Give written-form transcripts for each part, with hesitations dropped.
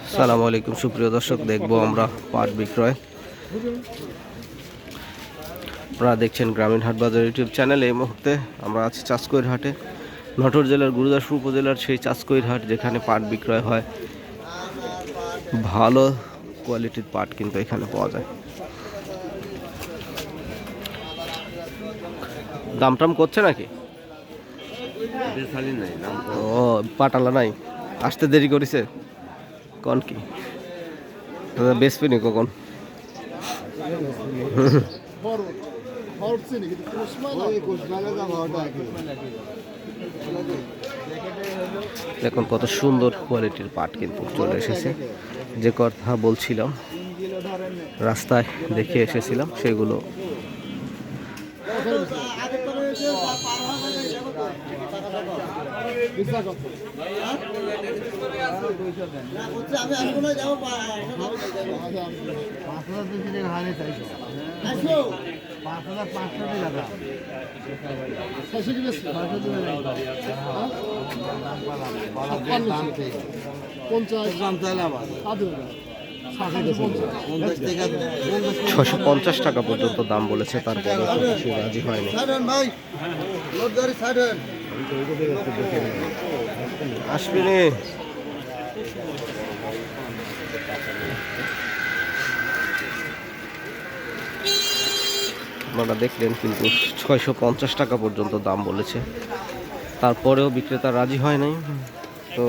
আসসালামু আলাইকুম সুপ্রিয় দর্শক, দেখবো আমরা পাট বিক্রয়। আপনারা দেখছেন গ্রামীণ হাট বাজার ইউটিউব চ্যানেল। এই মুহূর্তে আমরা আছি চাষকৈর হাটে, নাটোর জেলার গুরুদাসপুর উপজেলার সেই চাষকৈর হাট, যেখানে পাট বিক্রয় হয়। ভালো কোয়ালিটির পাট কিন্তু এখানে পাওয়া যায়। দাম টাম করছে নাকি? ও, পাটালা নাই, আসতে দেরি করেছে কন কি? বেসপিনি কখন? দেখুন কত সুন্দর কোয়ালিটির পাট কিন্তু চলে এসেছে। যে কথা বলছিলাম, রাস্তায় দেখে এসেছিলাম সেগুলো। $650 টাকা পর্যন্ত দাম বলেছে, তারপরে সে রাজি হয়নি। আসবি রে, আপনারা দেখলেন কিন্তু $650 টাকা পর্যন্ত দাম বলেছে, তারপরেও বিক্রেতা রাজি হয় নাই। তো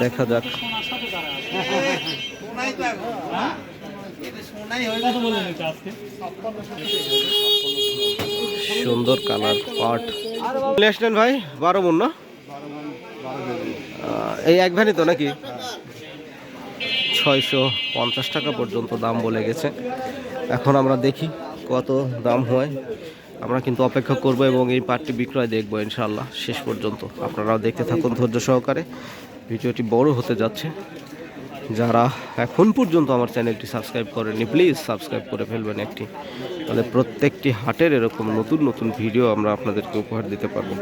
দেখা যাক। সুন্দর কালার পাট আসলেন ভাই, 12 মণ না? এই এক ভ্যানই তো নাকি? 650 টাকা পর্যন্ত দাম বলে গেছে। এখন আমরা দেখি কত দাম হয়। আমরা কিন্তু অপেক্ষা করব এবং এই পাটটি বিক্রয় দেখবো ইনশাআল্লাহ শেষ পর্যন্ত। আপনারাও দেখতে থাকুন ধৈর্য সহকারে। ভিডিওটি বড় হতে যাচ্ছে। যারা এখন পর্যন্ত আমার চ্যানেলটি সাবস্ক্রাইব করেনি, প্লিজ সাবস্ক্রাইব করে ফেলবেন একটি, তাহলে প্রত্যেকটি হাটের এরকম নতুন নতুন ভিডিও আমরা আপনাদেরকে উপহার দিতে পারবো।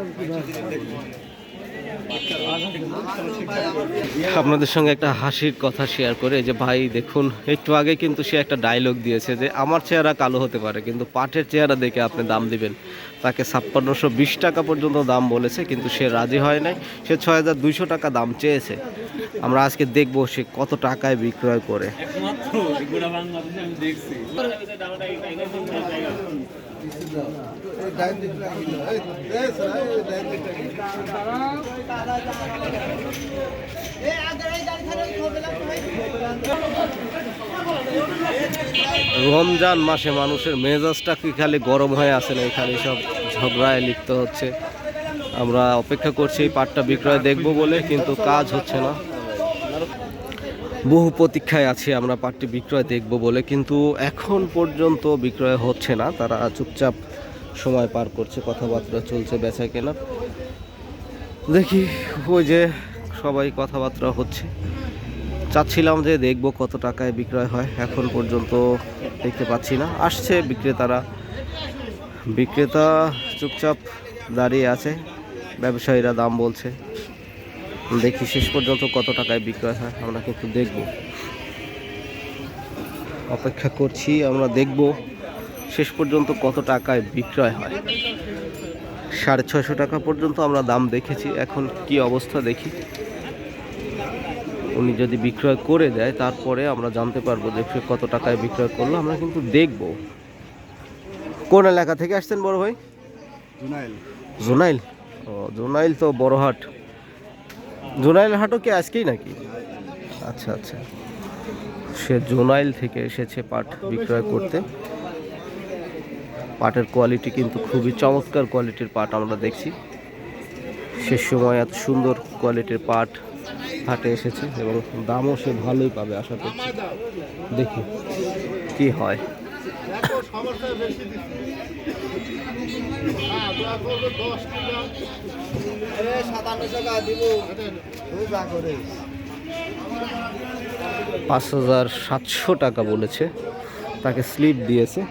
আপনাদের সঙ্গে একটা হাসির কথা শেয়ার করে, যে ভাই দেখুন, একটু আগে কিন্তু সে একটা ডায়লগ দিয়েছে যে আমার চেহারা কালো হতে পারে কিন্তু পাটের চেহারা দেখে আপনি দাম দিবেন। তাকে 5620 টাকা পর্যন্ত দাম বলেছে, কিন্তু সে রাজি হয় নাই। সে 6200 টাকা দাম চেয়েছে। আমরা আজকে দেখব সে কত টাকায় বিক্রয় করে। রমজান মাসে মানুষের মেজাজটা কি খালি গরম হয়ে আসে না, খালি সব ঝগড়ায় লিপ্ত হচ্ছে। আমরা অপেক্ষা করছি এই পাটটা বিক্রয় দেখব বলে, কিন্তু কাজ হচ্ছে না। বহু প্রতীক্ষায় আছি আমরা পাটটি বিক্রয় দেখব বলে, কিন্তু এখন পর্যন্ত বিক্রয় হচ্ছে না। তারা চুপচাপ সময় পার করছে, কথাবার্তা চলছে বেচা কেনা। দেখি, ওই যে সবাই কথাবার্তা হচ্ছে। চাচ্ছিলাম যে দেখব কত টাকায় বিক্রয় হয়, এখন পর্যন্ত দেখতে পাচ্ছি না। আসছে বিক্রেতারা, বিক্রেতা চুপচাপ দাঁড়িয়ে আছে, ব্যবসায়ীরা দাম বলছে। দেখি শেষ পর্যন্ত কত টাকায় বিক্রয় হয়, আমরা কিন্তু দেখব। অপেক্ষা করছি, আমরা দেখব শেষ পর্যন্ত কত টাকায় বিক্রয় হয়। 650 টাকা পর্যন্ত আমরা দাম দেখেছি, এখন কি অবস্থা দেখি। উনি যদি বিক্রয় করে দেয় তারপরে আমরা জানতে পারবো যে কত টাকায় বিক্রয় করলো। আমরা কিন্তু দেখব। কোন এলাকা থেকে আসছেন বড় ভাই? জোনাইল। ও, জোনাইল তো বড় হাট। জোনাইল হাটও কি আজকেই নাকি? আচ্ছা আচ্ছা, সে জোনাইল থেকে এসেছে পাট বিক্রয় করতে। পাটের কোয়ালিটি কিন্তু খুবই চমৎকার কোয়ালিটির পাট আমরা দেখছি। শেষ সময় এত সুন্দর কোয়ালিটির পাট হাটে এসেছে এবং দামও সে ভালোই পাবে আশা করছি। দেখি কি হয়। $5700 টাকা বলেছে, তাকে স্লিপ দিয়েছে।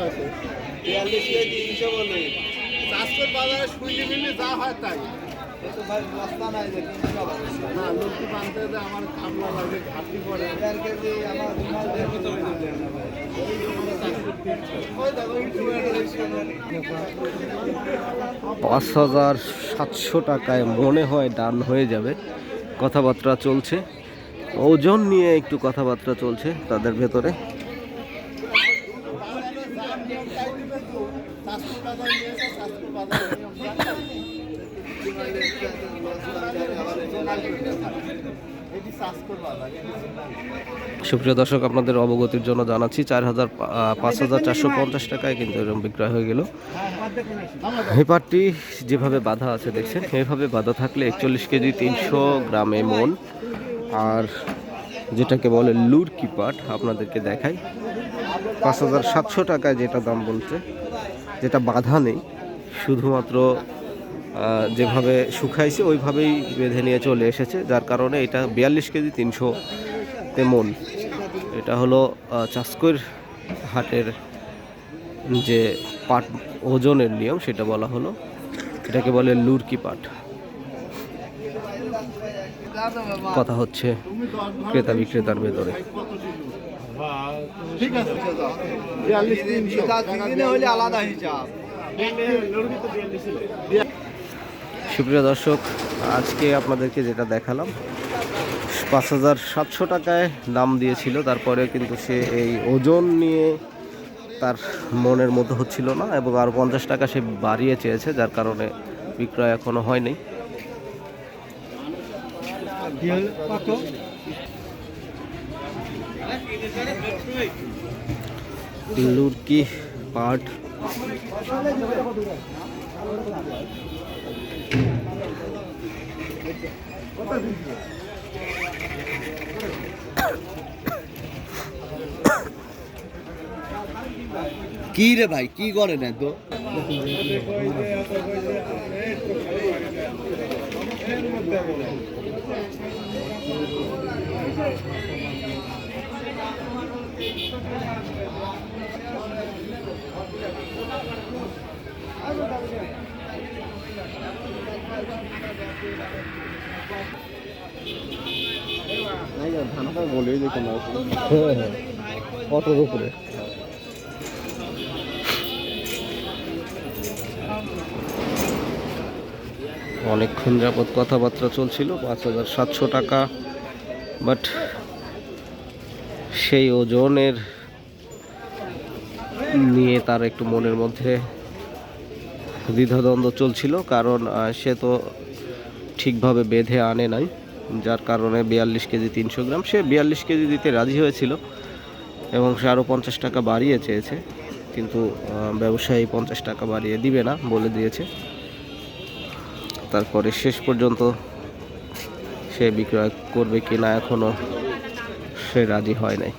আছে 42 কেজি 300 বলে চাষের বাজারে শুইলি মিলে যা হয় তাই তো ভাই রাস্তা নাই যে 300 হবে না লোকটি বানতে যে আমার কামলা লাগে ঘাটি পড়ে 4 কেজি আমার মাল দিয়ে ভিতরে দিলেন না ভাই ওই দেখো ইউটিউবে 5,700 টাকায় মনে হয় ডান হয়ে যাবে। কথাবার্তা চলছে, ওজন নিয়ে একটু কথাবার্তা চলছে তাদের ভেতরে। সুপ্রিয় দর্শক, আপনাদের অবগতির জন্য জানাচ্ছি 5,450 টাকায় কিন্তু এরকম বিক্রয় হয়ে গেল। এই পাটটি যেভাবে বাঁধা আছে দেখছেন, এইভাবে বাঁধা থাকলে 41 কেজি 300 গ্রামে মন। আর যেটাকে বলে লুরকি পাট আপনাদেরকে দেখাই, 5,700 টাকায় যেটা দাম বলছে, যেটা বাঁধা নেই, শুধুমাত্র যেভাবে শুকাইছে ওইভাবেই বেঁধে নিয়ে চলে এসেছে, যার কারণে এটা 42 কেজি 300 মন। এটা হলো চাষকর হাটের যে পাট ওজনের নিয়ম সেটা বলা হলো, এটাকে বলে লুরকি পাট। কথা হচ্ছে ক্রেতা বিক্রেতার ভেতরে। ঠিক আছে 42 300 হইলে আলাদা হিসাব। সুপ্রিয় দর্শক, আজকে আপনাদেরকে যেটা দেখালাম 5,700 টাকায় দাম দিয়েছিল, তারপরে কিন্তু সে এই ওজন নিয়ে তার মনের মতো হচ্ছিল না এবং আরও 50 টাকা সে বাড়িয়ে চেয়েছে, যার কারণে বিক্রয় এখনো হয়নি। লুরকি পাট কি রে ভাই, কি করে না তো বলেই দেখুন অটোর উপরে। অনেকক্ষণ যাবৎ কথাবার্তা চলছিল 5,700 টাকা, বাট সেই ওজনের নিয়ে তার একটু মনের মধ্যে দ্বিধাদ্বন্দ্ব চলছিল, কারণ সে তো ঠিকভাবে বেঁধে আনে নাই, যার কারণে 42 কেজি 300 গ্রাম সে 42 কেজি দিতে রাজি হয়েছিল এবং সে আরও 50 টাকা বাড়িয়ে চেয়েছে, কিন্তু ব্যবসায়ী 50 টাকা বাড়িয়ে দিবে না বলে দিয়েছে। তারপরে শেষ পর্যন্ত সে বিক্রয় করবে কিনা এখনও সে রাজি হয় নাই।